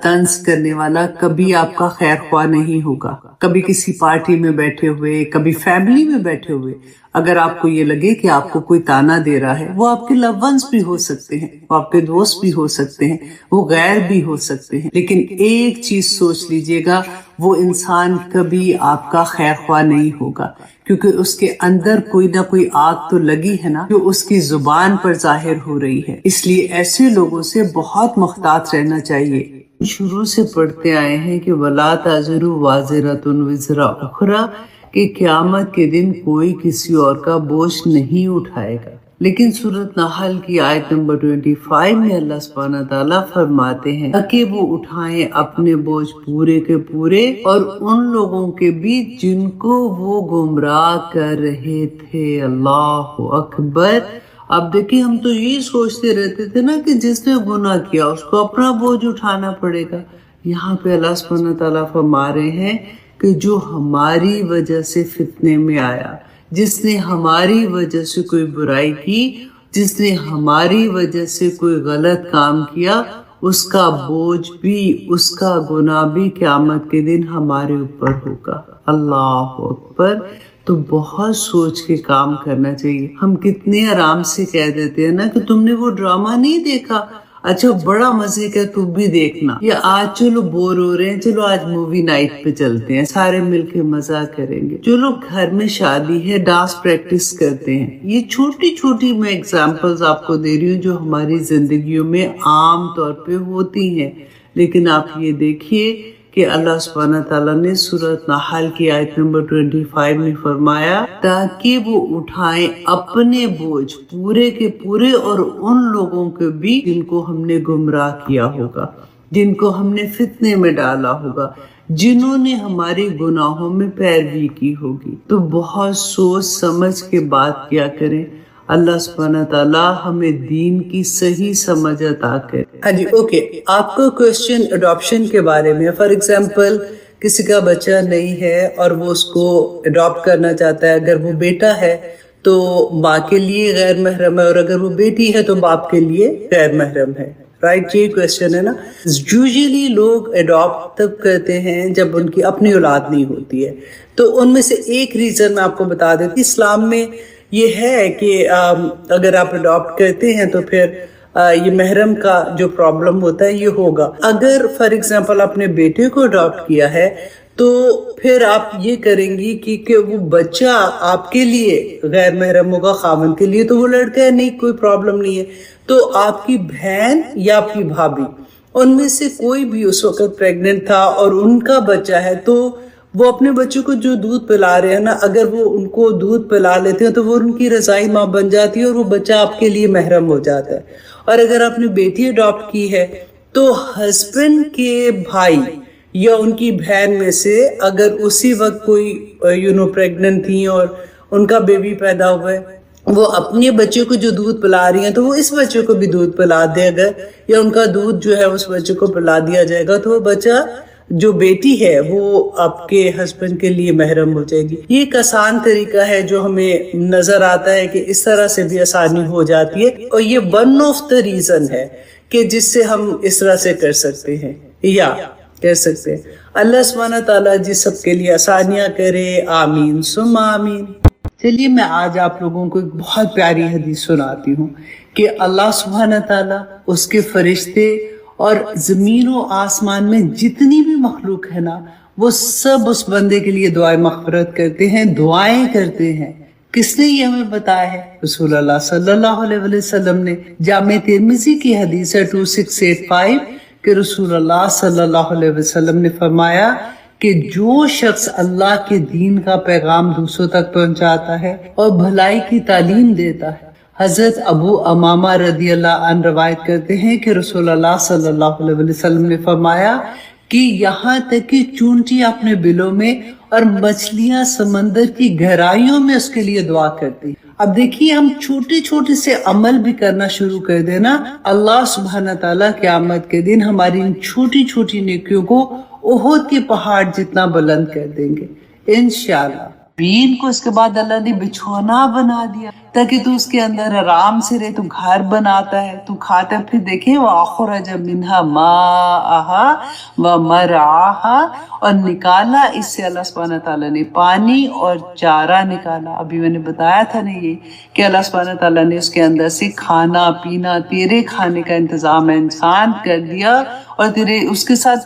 طنز کرنے والا کبھی آپ کا خیر خواہ نہیں ہوگا. کبھی کسی پارٹی میں بیٹھے ہوئے، کبھی فیملی میں بیٹھے ہوئے اگر آپ کو یہ لگے کہ آپ کو کوئی تانا دے رہا ہے، وہ آپ کے لو ونس بھی ہو سکتے ہیں، وہ آپ کے دوست بھی ہو سکتے ہیں، وہ غیر بھی ہو سکتے ہیں، لیکن ایک چیز سوچ لیجئے گا، وہ انسان کبھی آپ کا خیر خواہ نہیں ہوگا، کیونکہ اس کے اندر کوئی نہ کوئی آگ تو لگی ہے نا، جو اس کی زبان پر ظاہر ہو رہی ہے. اس لیے ایسے لوگوں سے بہت محتاط رہنا چاہیے. شروع سے پڑھتے آئے ہیں کہ وَلَا تَزِرُ وَازِرَةٌ وِزْرَ أُخْرَىٰ، کہ قیامت کے دن کوئی کسی اور کا بوجھ نہیں اٹھائے گا. لیکن سورۃ نحل کی آیت نمبر 25 میں اللہ سبحانہ تعالیٰ فرماتے ہیں کہ وہ اٹھائیں اپنے بوجھ پورے کے پورے اور ان لوگوں کے بھی جن کو وہ گمراہ کر رہے تھے. اللہ اکبر. اب دیکھیں، ہم تو یہی سوچتے رہتے تھے نا کہ جس نے گناہ کیا اس کو اپنا بوجھ اٹھانا پڑے گا. یہاں پہ اللہ سبحانہ تعالیٰ فرما رہے ہیں کہ جو ہماری وجہ سے فتنے میں آیا، جس نے ہماری وجہ سے کوئی برائی کی، جس نے ہماری وجہ سے کوئی غلط کام کیا، اس کا بوجھ بھی، اس کا گناہ بھی قیامت کے دن ہمارے اوپر ہوگا. اللہ اکبر. تو بہت سوچ کے کام کرنا چاہیے. ہم کتنے آرام سے کہہ دیتے ہیں نا کہ تم نے وہ ڈرامہ نہیں دیکھا، اچھا بڑا مزے کا، تم بھی دیکھنا. یا آج چلو بور ہو رہے ہیں، چلو آج مووی نائٹ پہ چلتے ہیں، سارے مل کے مزہ کریں گے. چلو گھر میں شادی ہے، ڈانس پریکٹس کرتے ہیں. یہ چھوٹی چھوٹی میں ایگزامپلز آپ کو دے رہی ہوں جو ہماری زندگیوں میں عام طور پہ ہوتی ہیں. لیکن آپ یہ دیکھیے کہ اللہ سبحانہ تعالیٰ نے سورۃ نحل کی آیت نمبر 25 میں فرمایا تاکہ وہ اٹھائیں اپنے بوجھ پورے کے پورے اور ان لوگوں کے بھی جن کو ہم نے گمراہ کیا ہوگا، جن کو ہم نے فتنے میں ڈالا ہوگا، جنہوں نے ہماری گناہوں میں پیروی کی ہوگی. تو بہت سوچ سمجھ کے بات کیا کریں. اللہ سبحانہ تعالیٰ ہمیں دین کی صحیح سمجھ عطا کرے. ہاں جی، اوکے. آپ کا کوشچن اڈاپشن کے بارے میں، فار ایگزامپل کسی کا بچہ نہیں ہے اور وہ اس کو اڈاپٹ کرنا چاہتا ہے. اگر وہ بیٹا ہے تو ماں کے لیے غیر محرم ہے، اور اگر وہ بیٹی ہے تو باپ کے لیے غیر محرم ہے. رائٹ، یہ کوشچن ہے نا. یوزلی لوگ اڈاپٹ تب کرتے ہیں جب ان کی اپنی اولاد نہیں ہوتی ہے. تو ان میں سے ایک ریزن میں آپ کو بتا دیتی، اسلام میں یہ ہے کہ اگر آپ اڈاپٹ کرتے ہیں تو پھر یہ محرم کا جو پرابلم ہوتا ہے یہ ہوگا. اگر فار ایگزامپل آپ نے بیٹے کو اڈاپٹ کیا ہے تو پھر آپ یہ کریں گی کہ وہ بچہ آپ کے لیے غیر محرم ہوگا، خاوند کے لیے تو وہ لڑکا ہے، نہیں کوئی پرابلم نہیں ہے. تو آپ کی بہن یا آپ کی بھابھی، ان میں سے کوئی بھی اس وقت پریگننٹ تھا اور ان کا بچہ ہے، تو وہ اپنے بچوں کو جو دودھ پلا رہے ہیں نا، اگر وہ ان کو دودھ پلا لیتے ہیں تو وہ ان کی رضاعی ماں بن جاتی ہے اور وہ بچہ آپ کے لیے محرم ہو جاتا ہے. اور اگر آپ نے بیٹی اڈاپٹ کی ہے تو ہسبینڈ کے بھائی یا ان کی بہن میں سے اگر اسی وقت کوئی پریگننٹ تھی اور ان کا بیبی پیدا ہوا ہے، وہ اپنے بچے کو جو دودھ پلا رہی ہیں تو وہ اس بچے کو بھی دودھ پلا دے گا، یا ان کا دودھ جو ہے اس بچے کو پلا دیا جائے گا، تو وہ بچہ جو بیٹی ہے وہ آپ کے ہسبینڈ کے لیے محرم ہو جائے گی. یہ ایک آسان طریقہ ہے جو ہمیں نظر آتا ہے کہ اس طرح سے بھی آسانی ہو جاتی ہے، اور یہ ون آف دا ریزن ہے کہ جس سے ہم اس طرح سے کر سکتے ہیں یا کر سکتے ہیں. اللہ سبحانہ تعالیٰ جی سب کے لیے آسانیاں کرے. آمین ثم آمین. چلیے میں آج آپ لوگوں کو ایک بہت پیاری حدیث سناتی ہوں کہ اللہ سبحانہ تعالیٰ، اس کے فرشتے اور زمین و آسمان میں جتنی بھی مخلوق ہے نا، وہ سب اس بندے کے لیے دعائیں مغفرت کرتے ہیں، دعائیں کرتے ہیں. کس نے یہ ہمیں بتایا ہے؟ رسول اللہ صلی اللہ علیہ وسلم نے. جامع ترمذی کی حدیث ہے 2685 کہ رسول اللہ صلی اللہ علیہ وسلم نے فرمایا کہ جو شخص اللہ کے دین کا پیغام دوسروں تک پہنچاتا ہے اور بھلائی کی تعلیم دیتا ہے. حضرت ابو امامہ رضی اللہ عنہ روایت کرتے ہیں کہ رسول اللہ صلی اللہ علیہ وسلم نے فرمایا کہ یہاں تک کہ چونٹی اپنے بلوں میں اور مچھلیاں سمندر کی گہرائیوں میں اس کے لیے دعا کرتی. اب دیکھیے، ہم چھوٹے چھوٹے سے عمل بھی کرنا شروع کر دینا، اللہ سبحانہ تعالیٰ قیامت کے دن ہماری ان چھوٹی چھوٹی نیکیوں کو احد کے پہاڑ جتنا بلند کر دیں گے انشاءاللہ. زمین کو اس کے بعد اللہ نے بچھونا بنا دیا تاکہ تو اس کے اندر آرام سے رہے، تو گھر بناتا ہے، تو کھاتا ہے۔ پھر دیکھیں وَأَخْرَجَ مِنْهَا مَاءَهَا وَمَرْعَاهَا، اور نکالا اس سے اللہ سبحانہ تعالیٰ نے پانی اور چارہ نکالا۔ ابھی میں نے بتایا تھا نا یہ کہ اللہ سبحانہ تعالیٰ نے اس کے اندر سے کھانا پینا، تیرے کھانے کا انتظام انسان کر دیا، اور تیرے اس کے ساتھ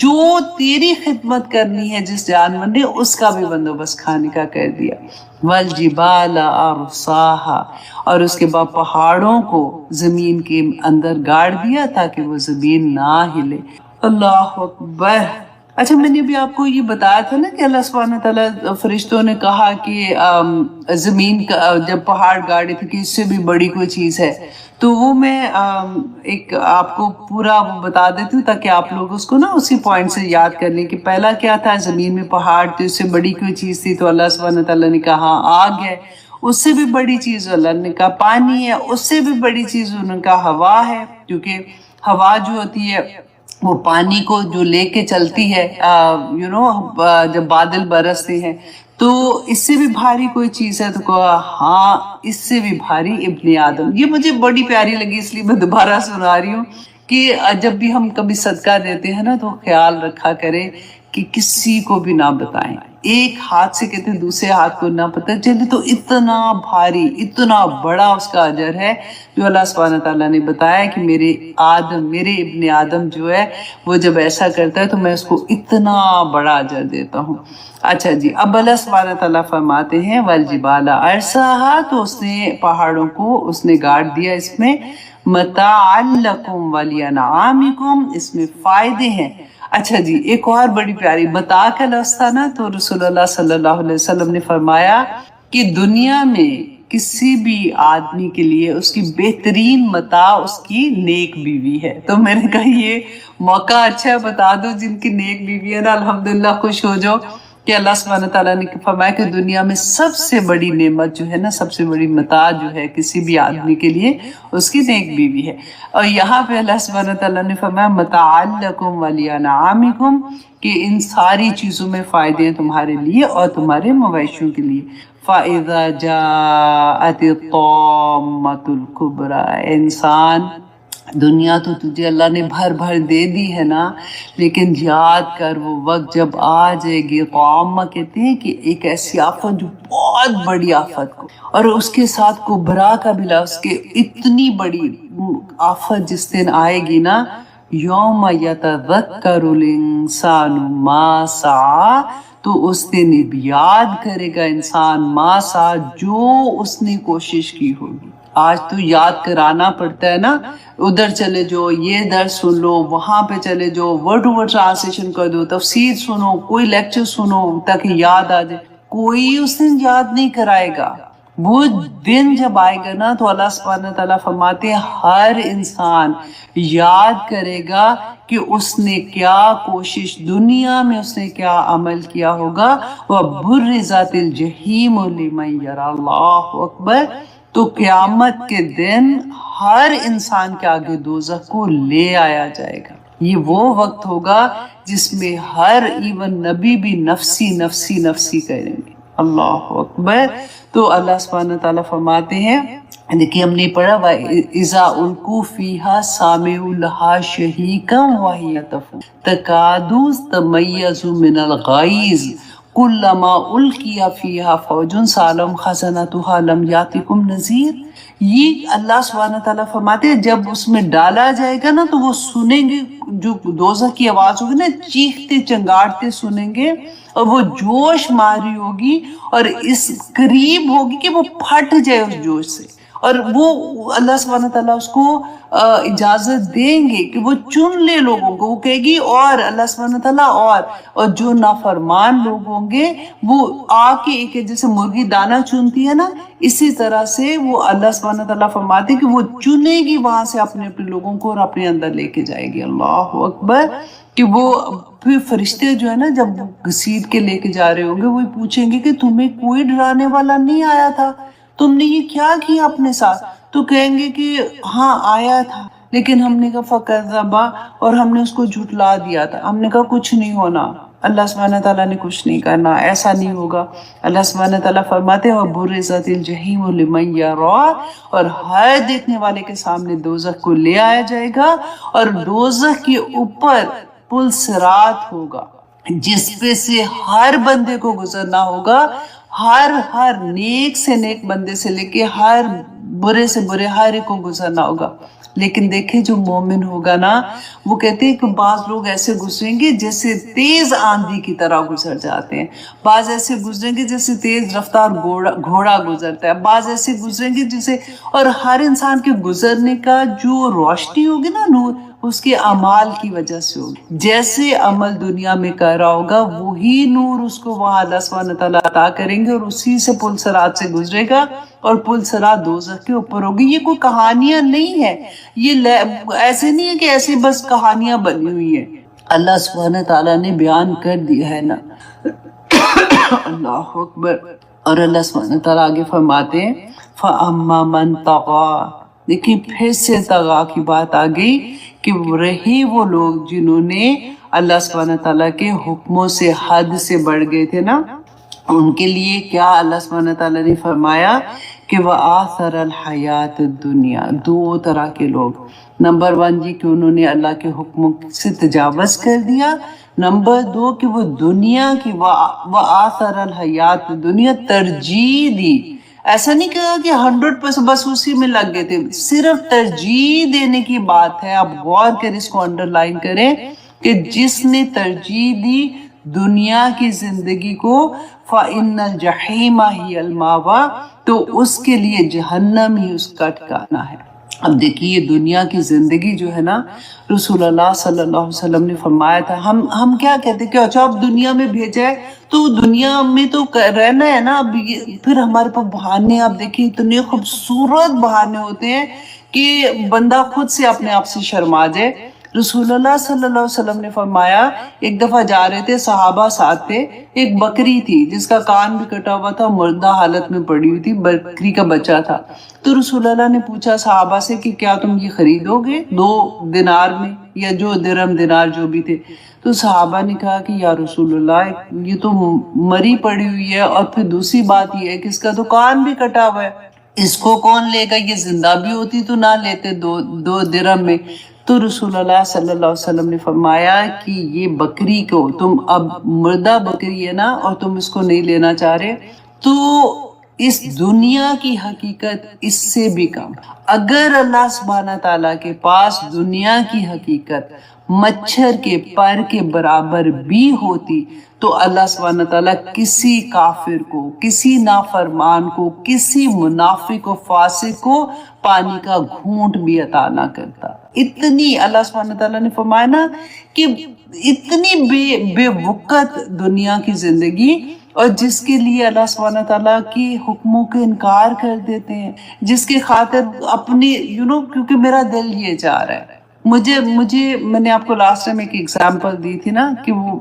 جو تیری خدمت کرنی ہے جس جانور نے، اس کا بھی بندوبست کھانے کا کر دیا۔ والجبال ارساها، اور اس کے بعد پہاڑوں کو زمین کے اندر گاڑ دیا تاکہ وہ زمین نہ ہلے۔ اللہ اکبر۔ اچھا، میں نے بھی آپ کو یہ بتایا تھا نا کہ اللہ سبحانہ تعالیٰ فرشتوں نے کہا کہ زمین کا جب پہاڑ گاڑے تھے کہ اس سے بھی بڑی کوئی چیز ہے، تو وہ میں ایک آپ کو پورا وہ بتا دیتی ہوں تاکہ آپ لوگ اس کو نا اسی پوائنٹ سے یاد کر لیں کہ پہلا کیا تھا، زمین میں پہاڑ تھے، اس سے بڑی کوئی چیز تھی تو اللہ سبحانہ تعالیٰ نے کہا آگ ہے، اس سے بھی بڑی چیز اللہ نے کہا پانی ہے، اس سے بھی بڑی چیز انہوں نے کہا ہوا ہے، کیونکہ ہوا جو ہوتی ہے وہ پانی کو جو لے کے چلتی ہے جب بادل برستے ہیں، تو اس سے بھی بھاری کوئی چیز ہے، تو کہا ہاں اس سے بھی بھاری ابن آدم۔ یہ مجھے بڑی پیاری لگی، اس لیے میں دوبارہ سنا رہی ہوں کہ جب بھی ہم کبھی صدقہ دیتے ہیں نا تو خیال رکھا کریں کہ کسی کو بھی نہ بتائیں، ایک ہاتھ سے کہتے ہیں دوسرے ہاتھ کو نہ پتہ چلے، تو اتنا بھاری اتنا بڑا اس کا اجر ہے جو اللہ سبحانہ تعالیٰ نے بتایا کہ میرے ابن آدم جو ہے وہ جب ایسا کرتا ہے تو میں اس کو اتنا بڑا اجر دیتا ہوں۔ اچھا جی، اب اللہ سبحانہ تعالیٰ فرماتے ہیں والجبال ارساها، تو اس نے پہاڑوں کو اس نے گاڑ دیا، اس میں متاعا لکم ولانعامکم، اس میں فائدے ہیں۔ اچھا جی، ایک اور بڑی پیاری متاع کا لفظ تھا نا، تو رسول اللہ صلی اللہ علیہ وسلم نے فرمایا کہ دنیا میں کسی بھی آدمی کے لیے اس کی بہترین متاع اس کی نیک بیوی ہے۔ تو میں نے کہا یہ موقع اچھا ہے، بتا دو جن کی نیک بیوی ہے نا، الحمدللہ خوش ہو جاؤ کہ اللہ سبحانہ تعالیٰ نے فرمایا کہ دنیا میں سب سے بڑی نعمت جو ہے نا، سب سے بڑی متاع جو ہے کسی بھی آدمی کے لیے اس کی نیک بیوی ہے۔ اور یہاں پہ اللہ سبحانہ تعالیٰ نے فرمایا متاعا لکم ولانعامکم، کہ ان ساری چیزوں میں فائدے ہیں تمہارے لیے اور تمہارے مویشیوں کے لیے۔ فَإِذَا جَاءَتِ الطَّامَّةُ الْكُبْرَى، انسان دنیا تو تجھے اللہ نے بھر بھر دے دی ہے نا، لیکن یاد کر وہ وقت جب آ جائے گی، طامہ کہتے ہیں کہ ایک ایسی آفت جو بہت بڑی آفت کو، اور اس کے ساتھ کبرا کا بھی لفظ کہ اتنی بڑی آفت جس دن آئے گی نا، یوم یتذکر الانسان ما سعی، تو اس دن یاد کرے گا انسان ما سعی، جو اس نے کوشش کی ہوگی۔ آج تو یاد کرانا پڑتا ہے نا، ادھر چلے جاؤ، یہ درس سن لو، وہاں پہ چلے جاؤ، ورڈ ٹو ورڈ ٹرانسلیشن کر دو، تفسیر سنو، کوئی لیکچر سنو تاکہ یاد آ جائے۔ کوئی اس دن یاد نہیں کرائے گا۔ وہ دن جب آئے گا نا تو اللہ سبحانہ تعالیٰ فرماتے ہیں ہر انسان یاد کرے گا کہ اس نے کیا کوشش، دنیا میں اس نے کیا عمل کیا ہوگا۔ وَبُرِّزَتِ الْجَحِيمُ لِمَنْ يَرَى، اللہ اکبر۔ تو قیامت کے دن ہر انسان کے آگے دوزخ کو لے آیا جائے گا۔ یہ وہ وقت ہوگا جس میں ہر ایون نبی بھی نفسی نفسی نفسی کریں گے۔ اللہ اکبر۔ تو اللہ سبحانہ تعالیٰ فرماتے ہیں، دیکھیے ہم نے پڑھا وَإِذَا أُلْقُوا فِيهَا سَمِعُوا لَهَا شَهِيقًا وَهِيَ تَفُورُ تَكَادُ تَمَيَّزُ مِنَ الْغَيْظِ کلما القی فیہا فوج سالم خزنتها لم یاتکم نذیر۔ یہ اللہ سبحانہ تعالیٰ فرماتے ہیں جب اس میں ڈالا جائے گا نا تو وہ سنیں گے، جو دوزخ کی آواز ہوگی نا، چیختے چنگاڑتے سنیں گے، اور وہ جوش ماری ہوگی اور اس قریب ہوگی کہ وہ پھٹ جائے اس جوش سے، اور وہ اللہ سبحانہ تعالیٰ اس کو اجازت دیں گے کہ وہ چن لے لوگوں کو، وہ کہے گی اور اللہ سبحانہ تعالیٰ اور جو نافرمان لوگ ہوں گے وہ آ کے ایک جیسے مرغی دانہ چنتی ہے نا، اسی طرح سے وہ اللہ سبحانہ تعالیٰ فرماتے ہیں کہ وہ چنے گی وہاں سے اپنے اپنے لوگوں کو اور اپنے اندر لے کے جائے گی۔ اللہ اکبر۔ کہ وہ پھر فرشتے جو ہے نا جب گھسیٹ کے لے کے جا رہے ہوں گے وہ پوچھیں گے کہ تمہیں کوئی ڈرانے والا نہیں آیا تھا، تم نے یہ کیا کیا اپنے ساتھ؟ تو کہیں گے کہ ہاں آیا تھا، لیکن ہم نے کہا فَكَذَّبَ، اور ہم نے اس کو جھٹلا دیا تھا، ہم نے کہا کچھ نہیں ہونا۔ اللہ سبحانہ تعالیٰ نے کچھ نہیں کرنا، ایسا نہیں ہوگا۔ اللہ سبحانہ تعالیٰ فرماتے ہیں وَبُرِّزَتِ الْجَحِیمُ لِمَن یَرَىٰ، اور ہر دیکھنے والے کے سامنے دوزخ کو لے آیا جائے گا، اور دوزخ کے اوپر پل صراط ہوگا جس پہ سے ہر بندے کو گزرنا ہوگا، ہر نیک سے نیک بندے سے لے کے ہر برے سے برے ہر ایک کو گزرنا ہوگا۔ لیکن دیکھیں جو مومن ہوگا نا، وہ کہتے ہیں کہ بعض لوگ ایسے گزریں گے جیسے تیز آندھی کی طرح گزر جاتے ہیں، بعض ایسے گزریں گے جیسے تیز رفتار گھوڑا گزرتا ہے، بعض ایسے گزریں گے جیسے، اور ہر انسان کے گزرنے کا جو روشنی ہوگی نا، نور، اس کے اعمال کی وجہ سے ہوگی۔ جیسے عمل دنیا میں کر رہا ہوگا وہی نور اس کو وہاں اللہ سبحانہ تعالیٰ عطا کریں گے، اور اسی سے پل صراط سے گزرے گا، اور پل صراط دوزخ کے اوپر ہوگی۔ یہ کوئی کہانیاں نہیں ہے، یہ ایسے نہیں ہے کہ ایسے بس کہانیاں بنی ہوئی ہیں، اللہ سبحانہ تعالیٰ نے بیان کر دیا ہے نا۔ اللہ اکبر۔ اور اللہ سبحانہ تعالیٰ آگے فرماتے ہیں فَأَمَّا مَن طَغَىٰ، دیکھیں پھر سے طغا کی بات آ گئی کہ رہی وہ لوگ جنہوں نے اللہ سبحانہ تعالیٰ کے حکموں سے حد سے بڑھ گئے تھے نا، ان کے لیے کیا اللہ سبحانہ تعالیٰ نے فرمایا کہ وَآثَرَ الْحَيَاةَ الدُّنْيَا، دو طرح کے لوگ، نمبر 1 جی کہ انہوں نے اللہ کے حکموں سے تجاوز کر دیا، نمبر 2 کہ وہ دنیا کی وَآثَرَ الْحَيَاةَ الدُّنْيَا ترجیح دی۔ ایسا نہیں کہا کہ 100% بس اسی میں لگ گئے تھے، صرف ترجیح دینے کی بات ہے۔ آپ غور کریں، اس کو انڈر لائن کریں کہ جس نے ترجیح دی دنیا کی زندگی کو، فَإِنَّ الْجَحِيمَ هِيَ الْمَأْوَىٰ، تو اس کے لیے جہنم ہی اس کا ٹھکانہ ہے۔ اب دیکھیے دنیا کی زندگی جو ہے نا، رسول اللہ صلی اللہ علیہ وسلم نے فرمایا تھا، ہم کیا کہتے ہیں کہ اچھا اب دنیا میں بھیجا ہے تو دنیا میں تو رہنا ہے نا، اب پھر ہمارے پاس بہانے، آپ دیکھیں اتنے خوبصورت بہانے ہوتے ہیں کہ بندہ خود سے اپنے آپ سے شرما جائے۔ رسول اللہ صلی اللہ علیہ وسلم نے فرمایا، ایک دفعہ جا رہے تھے، صحابہ ساتھ تھے، ایک بکری تھی جس کا کان بھی کٹا ہوا تھا، مردہ حالت میں پڑی ہوئی تھی، بکری کا بچہ تھا۔ تو رسول اللہ نے پوچھا صحابہ سے کہ کیا تم یہ خریدو گے 2 دینار میں، یا جو درہم دینار جو بھی تھے؟ تو صحابہ نے کہا کہ یا رسول اللہ یہ تو مری پڑی ہوئی ہے، اور پھر دوسری بات یہ ہے کہ اس کا تو کان بھی کٹا ہوا ہے، اس کو کون لے گا؟ یہ زندہ بھی ہوتی تو نہ لیتے 2 درہم میں۔ تو رسول اللہ صلی اللہ علیہ وسلم نے فرمایا کہ یہ بکری کو تم، اب مردہ بکری ہے نا، اور تم اس کو نہیں لینا چاہ رہے، تو اس دنیا کی حقیقت اس سے بھی کم۔ اگر اللہ سبحانہ تعالیٰ کے پاس دنیا کی حقیقت مچھر کے پر کے برابر بھی ہوتی تو اللہ سبحانہ تعالیٰ کسی کافر کو، کسی نافرمان کو، کسی منافق و فاسق کو پانی کا گھونٹ بھی عطا نہ کرتا۔ اتنی اللہ سبحانہ تعالیٰ نے فرمایا نا کہ اتنی بے وقت دنیا کی زندگی، اور جس کے لیے اللہ سبحانہ تعالیٰ کی حکموں کے انکار کر دیتے ہیں، جس کے خاطر اپنی کیونکہ میرا دل یہ چاہ رہا ہے، مجھے میں نے آپ کو لاسٹ ٹائم ایک ایگزامپل دی تھی نا کہ وہ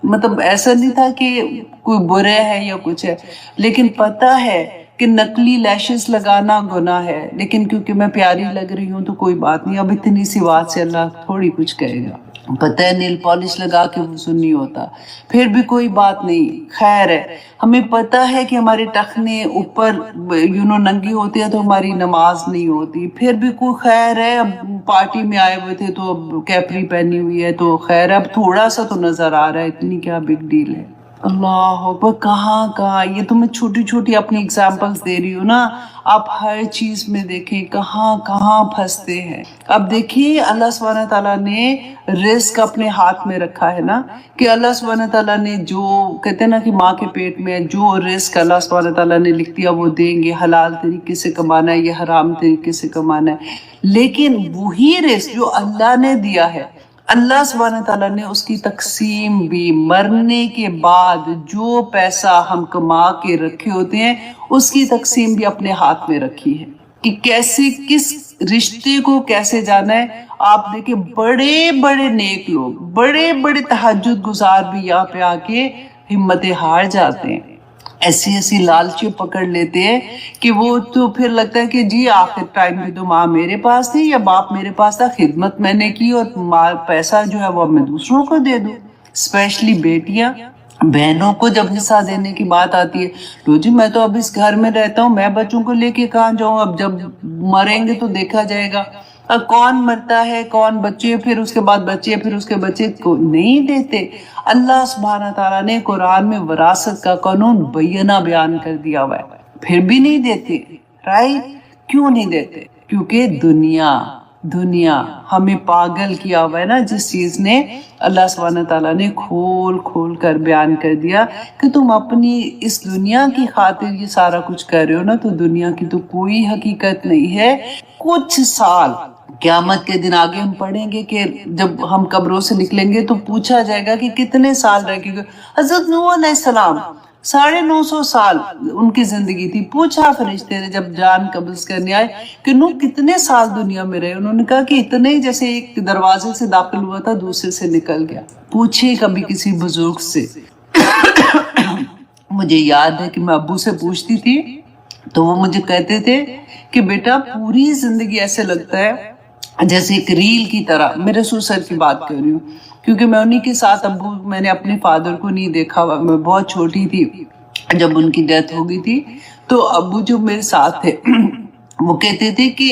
مطلب ایسا نہیں تھا کہ کوئی برے ہے یا کچھ ہے، لیکن پتہ ہے کہ نقلی لیشز لگانا گناہ ہے، لیکن کیونکہ میں پیاری لگ رہی ہوں تو کوئی بات نہیں، اب اتنی سی بات سے اللہ تھوڑی کچھ کہے گا۔ پتہ ہے نیل پالش لگا کے وضو نہیں ہوتا، پھر بھی کوئی بات نہیں، خیر ہے۔ ہمیں پتہ ہے کہ ہمارے ٹخنے اوپر ننگی ہوتی ہے تو ہماری نماز نہیں ہوتی، پھر بھی کوئی خیر ہے۔ اب پارٹی میں آئے ہوئے تھے تو اب کیپری پہنی ہوئی ہے تو خیر ہے، اب تھوڑا سا تو نظر آ رہا ہے، اتنی کیا بگ ڈیل ہے۔ اللہ اکبر، کہاں یہ تو میں چھوٹی چھوٹی اپنی ایگزامپلس دے رہی ہوں نا، آپ ہر چیز میں دیکھیں کہاں پھنستے ہیں۔ اب دیکھیے اللہ سبحانہ تعالیٰ نے رزق اپنے ہاتھ میں رکھا ہے نا، کہ اللہ سبحانہ تعالیٰ نے جو کہتے ہیں نا کہ ماں کے پیٹ میں جو رزق اللہ سبحانہ تعالیٰ نے لکھ دیا وہ دیں گے، حلال طریقے سے کمانا ہے یا حرام طریقے سے کمانا ہے، لیکن وہی رزق جو اللہ نے دیا ہے، اللہ سبحانہ تعالیٰ نے اس کی تقسیم بھی مرنے کے بعد جو پیسہ ہم کما کے رکھے ہوتے ہیں اس کی تقسیم بھی اپنے ہاتھ میں رکھی ہے کہ کیسے کس رشتے کو کیسے جانا ہے۔ آپ دیکھیں بڑے بڑے نیک لوگ، بڑے بڑے تہجد گزار بھی یہاں پہ آ کے ہمت ہار جاتے ہیں، ایسی لالچیں پکڑ لیتے ہیں کہ وہ تو پھر لگتا ہے کہ جی آخر ٹائم میں تو ماں میرے پاس تھی یا باپ میرے پاس تھا، خدمت میں نے کی اور پیسہ جو ہے وہ میں دوسروں کو دے دوں۔ اسپیشلی بیٹیاں بہنوں کو جب حصہ دینے کی بات آتی ہے، تو جی میں تو اب اس گھر میں رہتا ہوں، میں بچوں کو لے کے کہاں جاؤں، اب جب مریں گے تو دیکھا جائے گا۔ اب کون مرتا ہے، کون بچے، پھر اس کے بعد بچے، پھر اس کے بچے کو نہیں دیتے۔ اللہ سبحانہ تعالیٰ نے قرآن میں وراثت کا قانون بینہ بیان کر دیا ہوا ہے، پھر بھی نہیں دیتے، رائٹ؟ کیوں نہیں دیتے؟ کیونکہ دنیا ہمیں پاگل کیا ہوا ہے نا، جس چیز نے اللہ سبحانہ تعالیٰ نے کھول کھول کر بیان کر دیا کہ تم اپنی اس دنیا کی خاطر یہ سارا کچھ کر رہے ہو نا، تو دنیا کی تو کوئی حقیقت نہیں ہے۔ کچھ سال قیامت کے دن آگے ہم پڑھیں گے کہ جب ہم قبروں سے نکلیں گے تو پوچھا جائے گا کہ کتنے سال رہ گئے۔ حضرت نوح علیہ السلام 950 سال ان کی زندگی تھی۔ پوچھا فرشتے نے جب جان قبض کرنے آئے کہ نوح کتنے سال دنیا میں رہے، انہوں نے کہا کہ اتنے ہی جیسے ایک دروازے سے داخل ہوا تھا دوسرے سے نکل گیا۔ پوچھے کبھی کسی بزرگ سے۔ مجھے یاد ہے کہ میں ابو سے پوچھتی تھی تو وہ مجھے کہتے تھے کہ بیٹا پوری زندگی ایسے لگتا ہے جیسے ایک ریل کی طرح۔ میرے سسر کی بات کر رہی ہوں کیونکہ میں انہی کے ساتھ ابو، میں نے اپنے فادر کو نہیں دیکھا ہوا، میں بہت چھوٹی تھی جب ان کی ڈیتھ ہو گئی تھی، تو ابو جو میرے ساتھ تھے وہ کہتے تھے کہ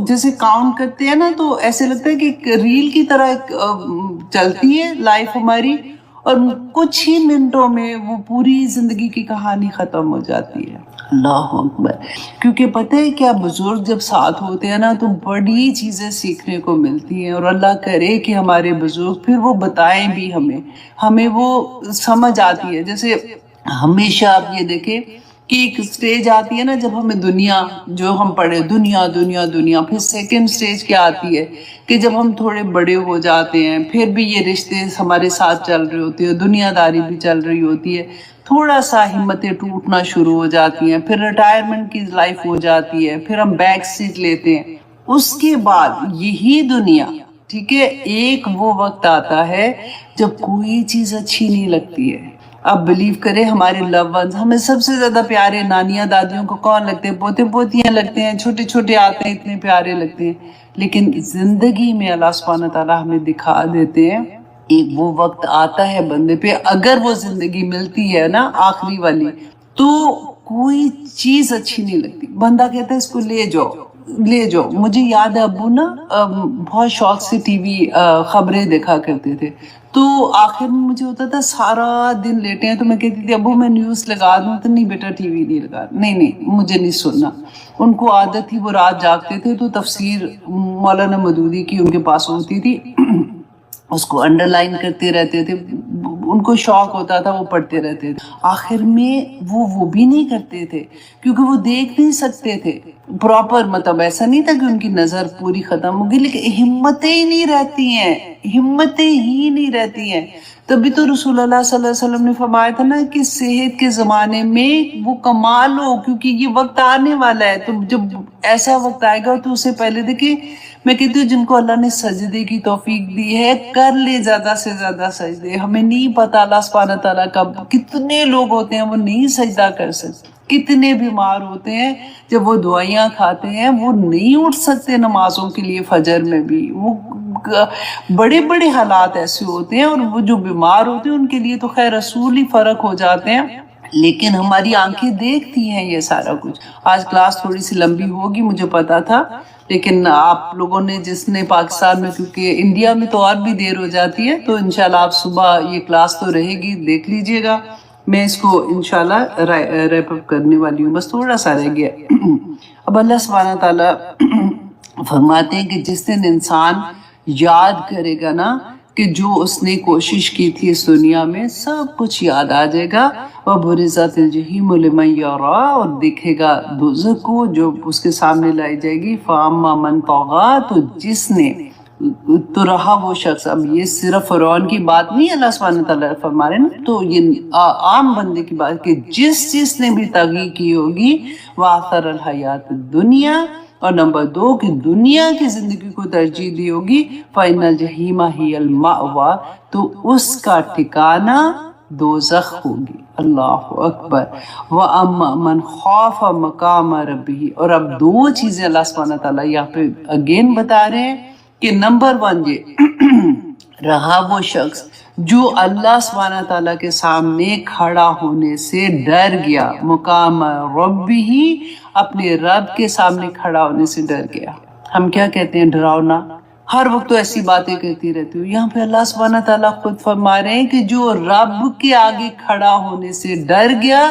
جیسے کاؤنٹ کرتے ہیں نا تو ایسے لگتا ہے کہ ایک ریل کی طرح ایک چلتی ہے لائف ہماری، اور کچھ ہی منٹوں میں وہ پوری زندگی کی کہانی ختم ہو جاتی ہے۔ اللہ اکبر۔ کیونکہ پتہ ہے کیا، بزرگ جب ساتھ ہوتے ہیں نا تو بڑی چیزیں سیکھنے کو ملتی ہیں، اور اللہ کرے کہ ہمارے بزرگ پھر وہ بتائیں بھی ہمیں وہ سمجھ آتی ہے۔ جیسے ہمیشہ آپ یہ دیکھیں کہ ایک سٹیج آتی ہے نا جب ہمیں دنیا، جو ہم پڑھے دنیا دنیا دنیا، پھر سیکنڈ سٹیج کیا آتی ہے کہ جب ہم تھوڑے بڑے ہو جاتے ہیں، پھر بھی یہ رشتے ہمارے ساتھ چل رہے ہوتے ہیں، دنیا داری بھی چل رہی ہوتی ہے، تھوڑا سا ہمتیں ٹوٹنا شروع ہو جاتی ہیں، پھر ریٹائرمنٹ کی لائف ہو جاتی ہے، پھر ہم بیک سیٹ لیتے ہیں۔ اس کے بعد یہی دنیا، ٹھیک ہے، ایک وہ وقت آتا ہے جب کوئی چیز اچھی نہیں لگتی ہے۔ اب بلیو کرے ہمارے لو ونز، ہمیں سب سے زیادہ پیارے نانیاں دادیوں کو کون لگتے ہیں؟ پوتے پوتیاں لگتے ہیں، چھوٹے چھوٹے آتے ہیں اتنے پیارے لگتے ہیں۔ لیکن زندگی میں اللہ سبحانہ تعالیٰ ہمیں دکھا دیتے ہیں ایک وہ وقت آتا ہے بندے پہ، اگر وہ زندگی ملتی ہے نا آخری والی، تو کوئی چیز اچھی نہیں لگتی۔ بندہ کہتا ہے اس کو لے جاؤ۔ مجھے یاد ہے ابو نا بہت شوق سے ٹی وی خبریں دیکھا کرتے تھے، تو آخر میں مجھے ہوتا تھا سارا دن لیٹے ہیں تو میں کہتی تھی ابو میں نیوز لگا دوں، تو نہیں بیٹا ٹی وی نہیں لگا، نہیں مجھے نہیں سننا۔ ان کو عادت تھی، وہ رات جاگتے تھے تو تفسیر مولانا مودودی کی ان کے پاس ہوتی تھی، اس کو انڈر لائن کرتے رہتے تھے، ان کو شوق ہوتا تھا، وہ پڑھتے رہتے تھے۔ آخر میں وہ بھی نہیں کرتے تھے کیونکہ وہ دیکھ نہیں سکتے تھے پراپر، مطلب ایسا نہیں تھا کہ ان کی نظر پوری ختم ہوگی، لیکن ہمتیں ہی نہیں رہتی ہیں۔ تبھی تو رسول اللہ صلی اللہ علیہ وسلم نے فرمایا تھا نا کہ صحت کے زمانے میں وہ کمال ہو، کیونکہ یہ وقت آنے والا ہے، تو جب ایسا وقت آئے گا تو اسے پہلے دیکھیں، میں کہتی ہوں جن کو اللہ نے سجدے کی توفیق دی ہے کر لے زیادہ سے زیادہ سجدے۔ ہمیں نہیں پتا اللہ سبحانہ تعالیٰ کا کتنے لوگ ہوتے ہیں وہ نہیں سجدہ کر سکتے، کتنے بیمار ہوتے ہیں جب وہ دوائیاں کھاتے ہیں وہ نہیں اٹھ سکتے نمازوں کے لیے، فجر میں بھی وہ بڑے بڑے حالات ایسے ہوتے ہیں، اور وہ جو بیمار ہوتے ہیں ان کے لیے تو خیر رسول ہی فرق ہو جاتے ہیں، لیکن ہماری آنکھیں دیکھتی ہیں یہ سارا کچھ۔ آج کلاس تھوڑی سی لمبی ہوگی مجھے پتا تھا، لیکن آپ لوگوں نے جس نے پاکستان میں، کیونکہ انڈیا میں تو اور بھی دیر ہو جاتی ہے، تو انشاءاللہ آپ صبح یہ کلاس تو رہے گی، دیکھ لیجئے گا۔ میں اس کو انشاءاللہ ریپ اپ کرنے والی ہوں، بس تھوڑا سا رہ گیا۔ اب اللہ سبحانہ تعالیٰ فرماتے ہیں کہ جس دن انسان یاد کرے گا نا کہ جو اس نے کوشش کی تھی اس دنیا میں، سب کچھ یاد آ جائے گا۔ وَبُرِزَتِ الْجَحِيمُ لِمَنْ يَرَىٰ، اور دیکھے گا دوزخ کو جو اس کے سامنے لائی جائے گی۔ فَأَمَّا مَنْ طَغَىٰ، تو جس نے تو رہا وہ شخص۔ اب یہ صرف فرعون کی بات نہیں اللہ سبحانہ تعالیٰ فرما رہے ہیں، تو یہ عام بندے کی بات کہ جس نے بھی طغی کی ہوگی، وَآثَرَ الْحَيَاةَ الدُّنْيَا، اور نمبر 2 کہ دنیا کی زندگی کو ترجیح دی ہوگی، فَإِنَّ الْجَحِيمَ هِيَ الْمَأْوَىٰ، تو اس کا ٹھکانہ دوزخ ہوگی۔ اللہ اکبر۔ وَأَمَّا مَنْ خَافَ مَقَامَ رَبِّهِ، اور اب 2 چیزیں اللہ سبحانہ تعالیٰ یہاں پہ اگین بتا رہے ہیں کہ نمبر 1 یہ رہا وہ شخص جو اللہ سبحانہ تعالیٰ کے سامنے کھڑا ہونے سے ڈر گیا، مقام ربہ، اپنے رب کے سامنے کھڑا ہونے سے ڈر گیا۔ ہم کیا کہتے ہیں؟ ڈراؤنا، ہر وقت تو ایسی باتیں کہتی رہتی ہوں۔ یہاں پہ اللہ سبحانہ تعالیٰ خود فرما رہے ہیں کہ جو رب کے آگے کھڑا ہونے سے ڈر گیا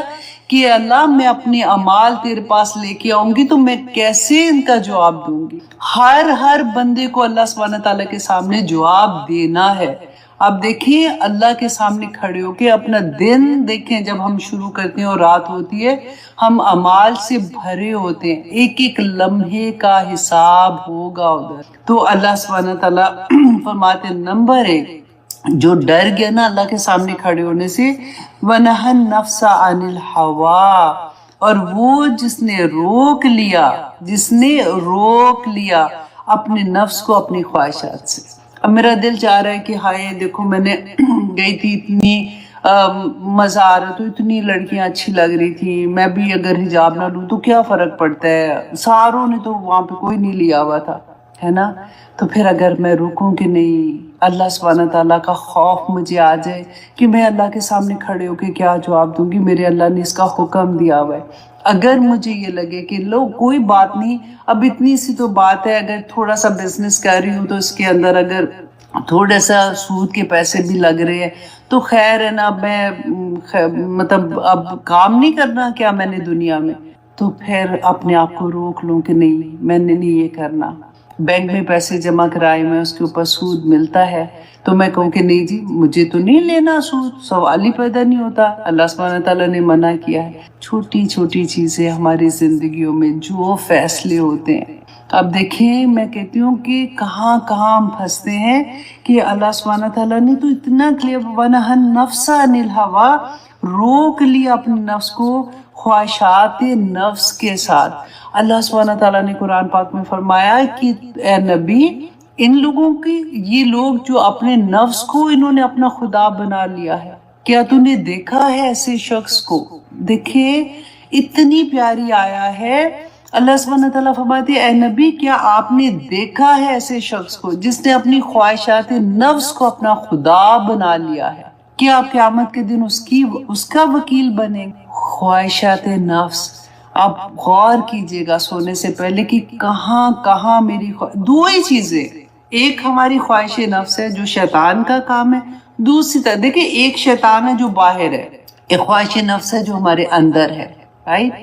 کہ اللہ میں اپنے اعمال تیرے پاس لے کے آؤں گی تو میں کیسے ان کا جواب دوں گی۔ ہر بندے کو اللہ سبحانہ تعالیٰ کے سامنے جواب دینا ہے۔ اب دیکھیں اللہ کے سامنے کھڑے ہو کے اپنا دن دیکھیں، جب ہم شروع کرتے ہیں اور رات ہوتی ہے، ہم اعمال سے بھرے ہوتے ہیں، ایک ایک لمحے کا حساب ہوگا ادھر۔ تو اللہ سبحانہ تعالیٰ فرماتے ہیں نمبر 1، جو ڈر گیا نا اللہ کے سامنے کھڑے ہونے سے، وَنَهَى النَّفْسَ عَنِ الْهَوَىٰ، اور وہ جس نے روک لیا اپنے نفس کو اپنی خواہشات سے۔ اب میرا دل چاہ رہا ہے کہ ہائے دیکھو، میں نے گئی تھی، اتنی مزہ آ رہا، تو اتنی لڑکیاں اچھی لگ رہی تھی، میں بھی اگر حجاب نہ لوں تو کیا فرق پڑتا ہے، ساروں نے تو وہاں پہ کوئی نہیں لیا ہوا تھا، ہے نا۔ تو پھر اگر میں رکوں کہ نہیں، اللہ سبحانہ تعالیٰ کا خوف مجھے آ جائے کہ میں اللہ کے سامنے کھڑے ہو کے کیا جواب دوں گی، میرے اللہ نے اس کا حکم دیا ہوا ہے۔ اگر مجھے یہ لگے کہ لو کوئی بات نہیں، اب اتنی سی تو بات ہے، اگر تھوڑا سا بزنس کر رہی ہوں تو اس کے اندر اگر تھوڑا سا سود کے پیسے بھی لگ رہے ہیں تو خیر ہے نا، میں مطلب اب کام نہیں کرنا کیا میں نے دنیا میں، تو پھر اپنے آپ کو روک لوں کہ نہیں، میں نے نہیں یہ کرنا۔ بینک میں پیسے جمع کرائے، میں اس کے اوپر سود ملتا ہے تو میں کہوں کہ نہیں جی مجھے تو نہیں لینا سود، سوال ہی پیدا نہیں ہوتا، اللہ سبحانہ تعالیٰ نے منع کیا ہے۔ چھوٹی چھوٹی چیزیں ہماری زندگیوں میں جو فیصلے ہوتے ہیں، اب دیکھیں میں کہتی ہوں کہ کہاں ہم پھنستے ہیں کہ اللہ سبحانہ تعالیٰ نے تو اتنا کلیئر، وَنَهَى النَّفْسَ عَنِ الْهَوَىٰ، روک لیا اپنے نفس کو خواہشات نفس کے ساتھ۔ اللہ سبحانہ تعالیٰ نے قرآن پاک میں فرمایا کہ اے نبی، ان لوگوں کی، یہ لوگ جو اپنے نفس کو انہوں نے اپنا خدا بنا لیا ہے، کیا تو نے دیکھا ہے ایسے شخص کو؟ دیکھیں اتنی پیاری آیا ہے، اللہ سبحانہ تعالیٰ فرماتے ہیں اے نبی کیا آپ نے دیکھا ہے ایسے شخص کو جس نے اپنی خواہشات نفس کو اپنا خدا بنا لیا ہے؟ کیا آپ قیامت کے دن اس کا وکیل بنے؟ خواہشات نفس، آپ غور کیجئے گا سونے سے پہلے کہ کہاں میری دو ہی چیزیں، ایک ہماری خواہش نفس ہے جو شیطان کا کام ہے، دوسری طرح دیکھیں ایک شیطان ہے جو باہر ہے، ایک خواہش نفس ہے جو ہمارے اندر ہے، رائٹ،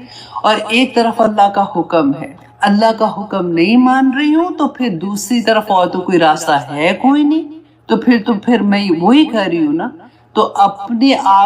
اور ایک طرف اللہ کا حکم ہے۔ اللہ کا حکم نہیں مان رہی ہوں تو پھر دوسری طرف اور تو کوئی راستہ ہے کوئی نہیں، تو پھر میں وہی کر رہی ہوں نا۔ تو اپنے آپ